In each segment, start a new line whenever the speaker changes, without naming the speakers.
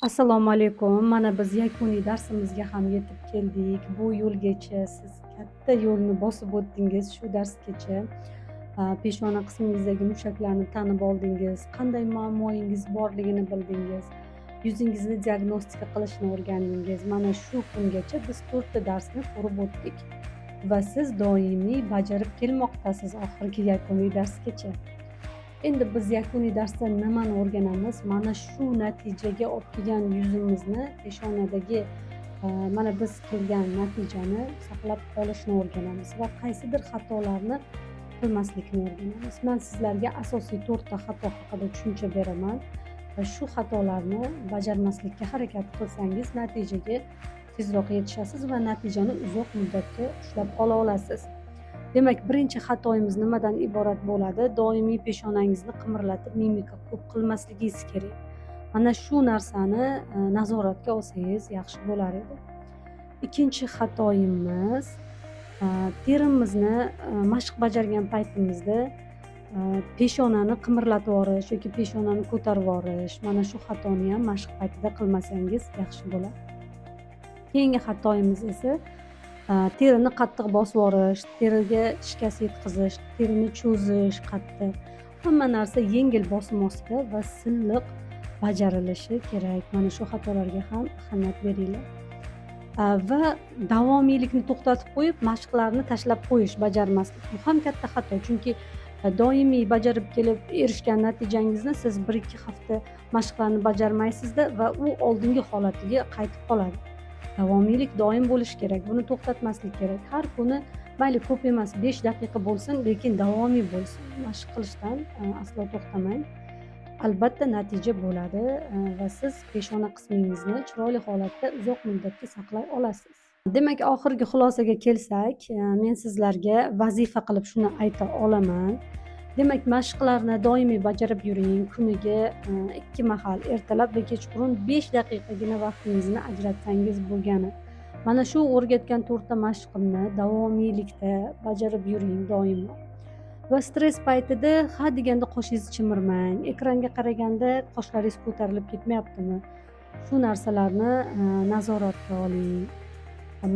Assalomu alaykum. Mana biz yakuniy darsimizga ham yetib keldik. Bu yo'lgacha siz katta yo'lni bosib o'tdingiz shu darsgacha. Peshona qismingizdagi mushaklarni tanib oldingiz, qanday muammoyingiz borligini bildingiz, yuzingizni diagnostika qilishni o'rgandingiz. Mana shu kungacha biz 4 ta darsni ko'rib o'tdik va siz doimiy bajarib kelmoqdasiz oxirgi yakuniy darsgacha. Endi biz yakuniy darsda nimani o'rganamiz? Mana shu natijaga olib kelgan yuzimizni peshonadagi mana biz kelgan natijani saqlab qolishni o'rganamiz va qaysidir xatolarni qilmaslikni o'rganamiz. Men sizlarga asosiy 4 ta xato haqida tushuncha beraman va shu xatolarni bajarmaslikka harakat qilsangiz natijaga tezroq yetishasiz va natijani uzoq muddatga ushlab qola olasiz. Demak, birinchi xatoyimiz nimadan iborat bo'ladi? Doimiy peshonangizni qimirlatib mimika ko'p qilmasligingiz kerak. Mana shu narsani nazoratga olsangiz yaxshi bo'lar edi. Ikkinchi xatoyimiz terimizni mashq bajargan paytimizda peshonani qimirlatib yuborish yoki peshonani ko'tarib yuborish. Mana shu xatoni ham mashq paytida qilmasangiz yaxshi bo'ladi. Keyingi xatoyimiz esa terini qattiq bosib yuborish, teriga shikast yetkazish, terini cho'zish qattiq. Hamma narsa yengil bosim ostida va silliq bajarilishi kerak. Mana shu xatolarga ham ahamiyat beringlar. Va davomiylikni to'xtatib qo'yib, mashqlarni tashlab qo'yish, bajarmaslik. Bu ham katta xato, chunki doimiy bajarib kelib erishgan natijangizni siz 1-2 hafta mashqlarni bajarmaysizda va u oldingi holatiga qaytib qoladi. Davomiylik doim bo'lishi kerak. Buni to'xtatmaslik kerak. Har kuni mayli ko'p emas 5 daqiqa bo'lsin, lekin davomiy bo'lsin. Mashq qilishdan aslo to'xtamang. Albatta natija bo'ladi va siz peshona qismingizni chiroyli holatda uzoq muddatga saqlay olasiz. Demak, oxirgi xulosaga kelsak, men sizlarga vazifa qilib shuni ayta olaman. Demak, mashqlarni doimiy bajarib yuring. Kuniga 2 mahal ertalab va kechqurun 5 daqiqagina vaqtingizni ajratsangiz bo'lgani. Mana shu o'rgatgan 4 ta mashqimni davomiylikda bajarib yuring doimo. Va stress paytida ha deganda qoshingizni chimirmang. Ekranga qaraganda qoshlaringiz ko'tarilib ketmayaptimi? Shu narsalarni nazoratga oling.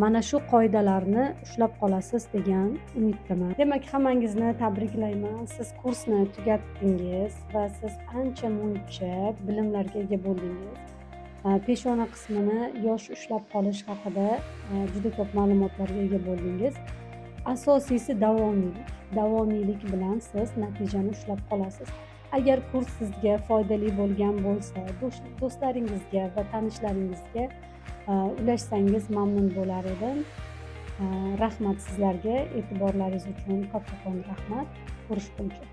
Mana shu qoidalarni ushlab qolasiz degan umiddaman. Demak, hammangizni tabriklayman. Siz kursni tugatdingiz va siz ancha muncha bilimlarga ega bo'ldingiz. Peshona qismini yosh ushlab qolish haqida juda ko'p ma'lumotlarga ega bo'ldingiz. Asosiysi davomiylik. Davomiylik bilan siz natijani ushlab qolasiz. Agar kurs sizga foydali bo'lgan bo'lsa, do'stlaringizga va tanishlaringizga ulashsangiz mamnun bo'lar edim. Rahmat sizlarga, e'tiborlaringiz uchun kattakon rahmat. Ko'rishguncha.